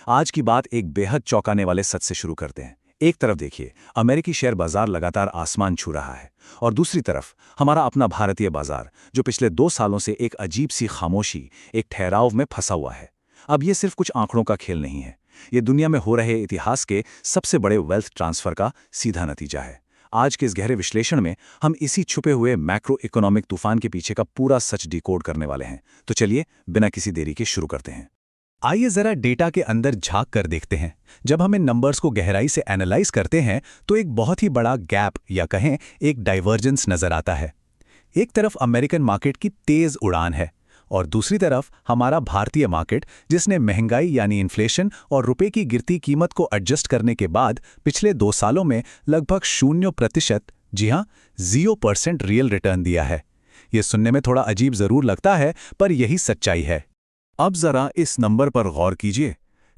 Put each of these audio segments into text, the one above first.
आज की बात एक बेहद चौंकाने वाले सच से शुरू करते हैं। एक तरफ देखिए, अमेरिकी शेयर बाजार लगातार आसमान छू रहा है, और दूसरी तरफ हमारा अपना भारतीय बाजार, जो पिछले 2 सालों से एक अजीब सी खामोशी, एक ठहराव में फंसा हुआ है। अब ये सिर्फ कुछ आंकड़ों का खेल नहीं है, ये दुनिया में हो रहे इतिहास के सबसे बड़े वेल्थ ट्रांसफर का सीधा नतीजा है। आज के इस गहरे विश्लेषण में हम इसी छुपे हुए मैक्रो इकोनॉमिक तूफान के पीछे का पूरा सच डिकोड करने वाले हैं। तो चलिए, बिना किसी देरी के शुरू करते हैं। आइए जरा डेटा के अंदर झांक कर देखते हैं। जब हम इन नंबर्स को गहराई से एनालाइज करते हैं तो एक बहुत ही बड़ा गैप या कहें एक डाइवर्जेंस नजर आता है। एक तरफ अमेरिकन मार्केट की तेज उड़ान है और दूसरी तरफ हमारा भारतीय मार्केट, जिसने महंगाई यानी इन्फ्लेशन और रुपए की गिरती कीमत को एडजस्ट करने के बाद पिछले 2 सालों में लगभग 0%, जी हां 0% रियल रिटर्न दिया है। ये सुनने में थोड़ा अजीब जरूर लगता है, पर यही सच्चाई है। अब जरा इस नंबर पर गौर कीजिए,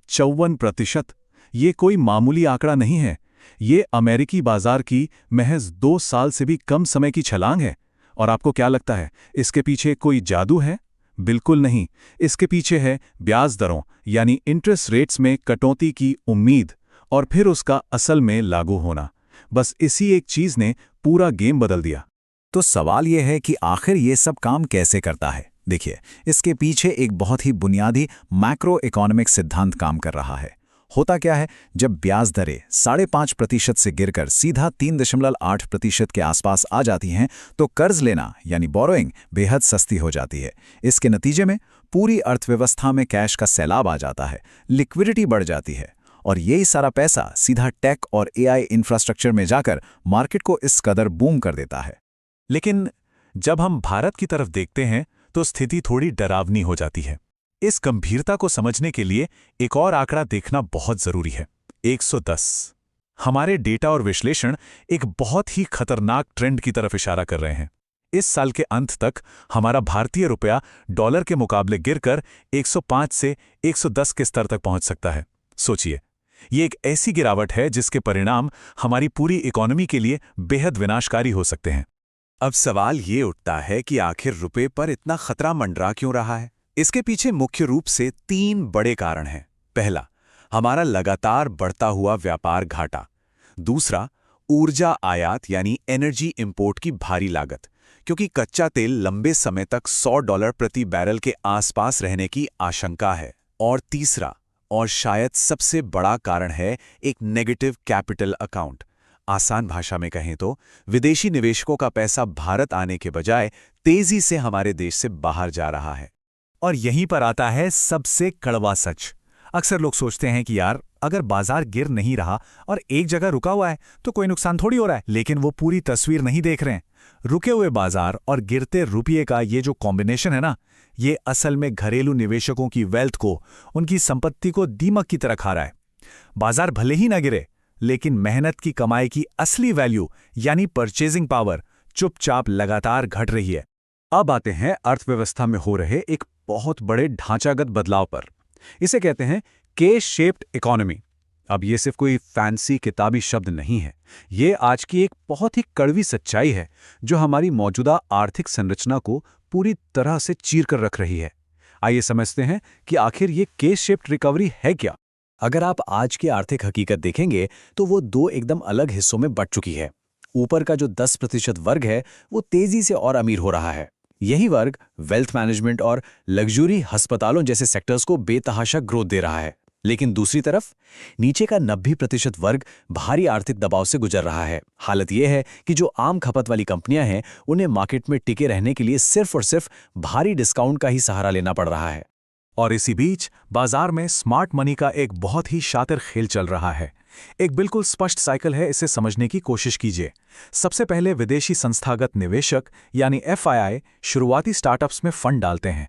54%। ये कोई मामूली आंकड़ा नहीं है, ये अमेरिकी बाजार की महज 2 साल से भी कम समय की छलांग है। और आपको क्या लगता है, इसके पीछे कोई जादू है? बिल्कुल नहीं। इसके पीछे है ब्याज दरों यानी इंटरेस्ट रेट्स में कटौती की उम्मीद और फिर उसका असल में लागू होना। बस इसी एक चीज ने पूरा गेम बदल दिया। तो सवाल यह है कि आखिर ये सब काम कैसे करता है। देखिए, इसके पीछे एक बहुत ही बुनियादी मैक्रो इकोनॉमिक सिद्धांत काम कर रहा है। होता क्या है, जब ब्याज दरें 5.5% से गिरकर सीधा 3.8% के आसपास आ जाती हैं तो कर्ज लेना यानी बोरोइंग बेहद सस्ती हो जाती है। इसके नतीजे में पूरी अर्थव्यवस्था में कैश का सैलाब आ जाता है, लिक्विडिटी बढ़ जाती है और यही सारा पैसा सीधा टेक और एआई इंफ्रास्ट्रक्चर में जाकर मार्केट को इस कदर बूम कर देता है। लेकिन जब हम भारत की तरफ देखते हैं तो स्थिति थोड़ी डरावनी हो जाती है। इस गंभीरता को समझने के लिए एक और आंकड़ा देखना बहुत जरूरी है, 110। हमारे डेटा और विश्लेषण एक बहुत ही खतरनाक ट्रेंड की तरफ इशारा कर रहे हैं। इस साल के अंत तक हमारा भारतीय रुपया डॉलर के मुकाबले गिरकर 105 से 110 के स्तर तक पहुंच सकता है। सोचिए, ये एक ऐसी गिरावट है जिसके परिणाम हमारी पूरी इकोनॉमी के लिए बेहद विनाशकारी हो सकते हैं। अब सवाल ये उठता है कि आखिर रुपए पर इतना खतरा मंडरा क्यों रहा है। इसके पीछे मुख्य रूप से 3 बड़े कारण हैं। पहला, हमारा लगातार बढ़ता हुआ व्यापार घाटा। दूसरा, ऊर्जा आयात यानी एनर्जी इंपोर्ट की भारी लागत, क्योंकि कच्चा तेल लंबे समय तक $100 प्रति बैरल के आसपास रहने की आशंका है। और तीसरा, और शायद सबसे बड़ा कारण है एक नेगेटिव कैपिटल अकाउंट। आसान भाषा में कहें तो विदेशी निवेशकों का पैसा भारत आने के बजाय तेजी से हमारे देश से बाहर जा रहा है। और यहीं पर आता है सबसे कड़वा सच। अक्सर लोग सोचते हैं कि यार, अगर बाजार गिर नहीं रहा और एक जगह रुका हुआ है तो कोई नुकसान थोड़ी हो रहा है। लेकिन वो पूरी तस्वीर नहीं देख रहे हैं। रुके हुए बाजार और गिरते रुपये का ये जो कॉम्बिनेशन है ना, ये असल में घरेलू निवेशकों की वेल्थ को, उनकी संपत्ति को दीमक की तरह खा रहा है। बाजार भले ही ना गिरे, लेकिन मेहनत की कमाई की असली वैल्यू यानी परचेजिंग पावर चुपचाप लगातार घट रही है। अब आते हैं अर्थव्यवस्था में हो रहे एक बहुत बड़े ढांचागत बदलाव पर। इसे कहते हैं के शेप्ड इकोनॉमी। अब ये सिर्फ कोई फैंसी किताबी शब्द नहीं है, ये आज की एक बहुत ही कड़वी सच्चाई है जो हमारी मौजूदा आर्थिक संरचना को पूरी तरह से चीर कर रख रही है। आइए समझते हैं कि आखिर ये के शेप्ड रिकवरी है क्या। अगर आप आज की आर्थिक हकीकत देखेंगे तो वो 2 एकदम अलग हिस्सों में बंट चुकी है। ऊपर का जो 10% वर्ग है वो तेजी से और अमीर हो रहा है। यही वर्ग वेल्थ मैनेजमेंट और लग्जरी अस्पतालों जैसे सेक्टर्स को बेतहाशा ग्रोथ दे रहा है। लेकिन दूसरी तरफ नीचे का 90% वर्ग भारी आर्थिक दबाव से गुजर रहा है। हालत यह है कि जो आम खपत वाली कंपनियां हैं, उन्हें मार्केट में टिके रहने के लिए सिर्फ और सिर्फ भारी डिस्काउंट का ही सहारा लेना पड़ रहा है। और इसी बीच बाजार में स्मार्ट मनी का एक बहुत ही शातिर खेल चल रहा है। एक बिल्कुल स्पष्ट साइकिल है, इसे समझने की कोशिश कीजिए। सबसे पहले विदेशी संस्थागत निवेशक यानी एफआईआई शुरुआती स्टार्टअप्स में फंड डालते हैं।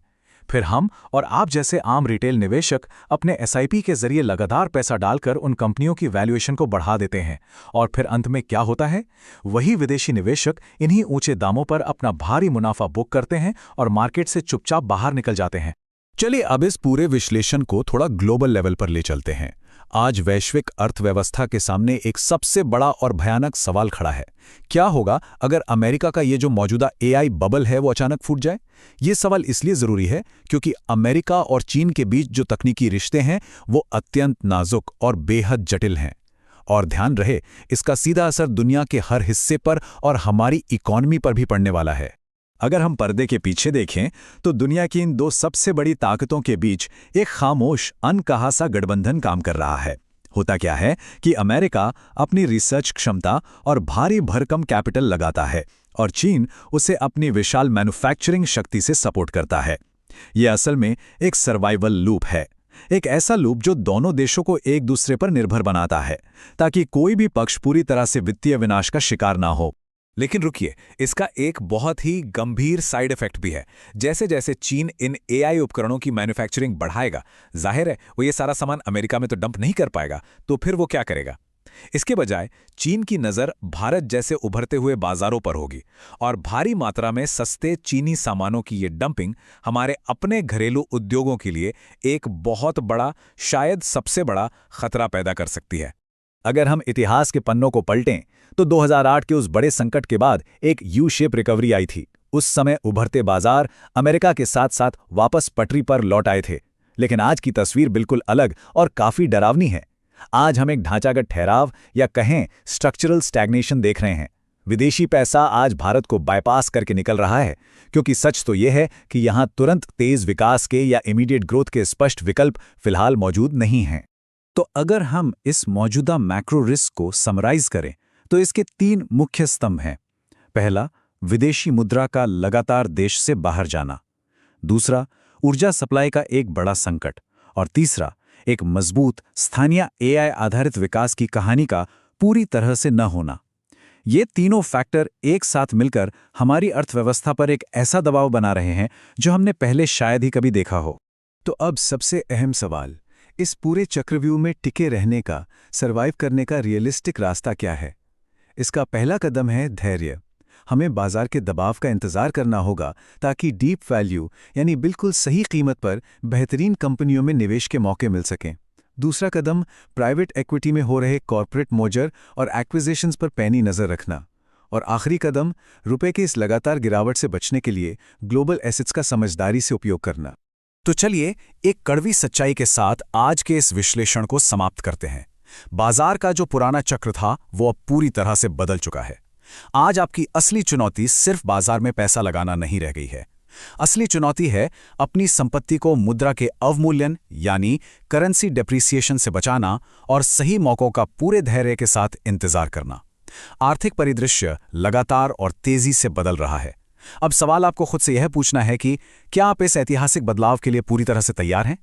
फिर हम और आप जैसे आम रिटेल निवेशक अपने एसआईपी के जरिए लगातार पैसा डालकर उन कंपनियों की वैल्यूएशन को बढ़ा देते हैं। और फिर अंत में क्या होता है, वही विदेशी निवेशक इन्हीं ऊंचे दामों पर अपना भारी मुनाफा बुक करते हैं और मार्केट से चुपचाप बाहर निकल जाते हैं। चलिए अब इस पूरे विश्लेषण को थोड़ा ग्लोबल लेवल पर ले चलते हैं। आज वैश्विक अर्थव्यवस्था के सामने एक सबसे बड़ा और भयानक सवाल खड़ा है। क्या होगा अगर अमेरिका का ये जो मौजूदा एआई बबल है वो अचानक फूट जाए? ये सवाल इसलिए ज़रूरी है क्योंकि अमेरिका और चीन के बीच जो तकनीकी रिश्ते हैं वो अत्यंत नाजुक और बेहद जटिल हैं। और ध्यान रहे, इसका सीधा असर दुनिया के हर हिस्से पर और हमारी इकॉनमी पर भी पड़ने वाला है। अगर हम पर्दे के पीछे देखें तो दुनिया की इन दो सबसे बड़ी ताकतों के बीच एक खामोश, अनकहा सा गठबंधन काम कर रहा है। होता क्या है कि अमेरिका अपनी रिसर्च क्षमता और भारी भरकम कैपिटल लगाता है और चीन उसे अपनी विशाल मैन्युफैक्चरिंग शक्ति से सपोर्ट करता है। यह असल में एक सर्वाइवल लूप है, एक ऐसा लूप जो दोनों देशों को एक दूसरे पर निर्भर बनाता है ताकि कोई भी पक्ष पूरी तरह से वित्तीय विनाश का शिकार ना हो। लेकिन रुकिए, इसका एक बहुत ही गंभीर साइड इफेक्ट भी है। जैसे जैसे चीन इन एआई उपकरणों की मैन्युफैक्चरिंग बढ़ाएगा, जाहिर है वो ये सारा सामान अमेरिका में तो डंप नहीं कर पाएगा, तो फिर वो क्या करेगा? इसके बजाय चीन की नज़र भारत जैसे उभरते हुए बाजारों पर होगी और भारी मात्रा में सस्ते चीनी सामानों की ये डंपिंग हमारे अपने घरेलू उद्योगों के लिए एक बहुत बड़ा, शायद सबसे बड़ा खतरा पैदा कर सकती है। अगर हम इतिहास के पन्नों को पलटें तो 2008 के उस बड़े संकट के बाद एक यू शेप रिकवरी आई थी। उस समय उभरते बाजार अमेरिका के साथ साथ वापस पटरी पर लौट आए थे। लेकिन आज की तस्वीर बिल्कुल अलग और काफी डरावनी है। आज हम एक ढांचागत ठहराव या कहें स्ट्रक्चरल स्टैग्नेशन देख रहे हैं। विदेशी पैसा आज भारत को बाईपास करके निकल रहा है, क्योंकि सच तो यह है कि यहां तुरंत तेज विकास के या इमीडिएट ग्रोथ के स्पष्ट विकल्प फिलहाल मौजूद नहीं हैं। तो अगर हम इस मौजूदा मैक्रो रिस्क को समराइज करें तो इसके 3 मुख्य स्तंभ हैं। पहला, विदेशी मुद्रा का लगातार देश से बाहर जाना। दूसरा, ऊर्जा सप्लाई का एक बड़ा संकट। और तीसरा, एक मजबूत स्थानीय एआई आधारित विकास की कहानी का पूरी तरह से न होना। ये तीनों फैक्टर एक साथ मिलकर हमारी अर्थव्यवस्था पर एक ऐसा दबाव बना रहे हैं जो हमने पहले शायद ही कभी देखा हो। तो अब सबसे अहम सवाल, इस पूरे चक्रव्यूह में टिके रहने का, सर्वाइव करने का रियलिस्टिक रास्ता क्या है? इसका पहला कदम है धैर्य। हमें बाजार के दबाव का इंतजार करना होगा ताकि डीप वैल्यू यानी बिल्कुल सही कीमत पर बेहतरीन कंपनियों में निवेश के मौके मिल सकें। दूसरा कदम, प्राइवेट इक्विटी में हो रहे कॉर्पोरेट मर्जर और एक्विजिशंस पर पैनी नज़र रखना। और आखिरी कदम, रुपए की इस लगातार गिरावट से बचने के लिए ग्लोबल एसेट्स का समझदारी से उपयोग करना। तो चलिए एक कड़वी सच्चाई के साथ आज के इस विश्लेषण को समाप्त करते हैं। बाजार का जो पुराना चक्र था वो अब पूरी तरह से बदल चुका है। आज आपकी असली चुनौती सिर्फ बाजार में पैसा लगाना नहीं रह गई है। असली चुनौती है अपनी संपत्ति को मुद्रा के अवमूल्यन यानी करेंसी डेप्रिसिएशन से बचाना और सही मौकों का पूरे धैर्य के साथ इंतजार करना। आर्थिक परिदृश्य लगातार और तेजी से बदल रहा है। अब सवाल आपको खुद से यह पूछना है कि क्या आप इस ऐतिहासिक बदलाव के लिए पूरी तरह से तैयार हैं?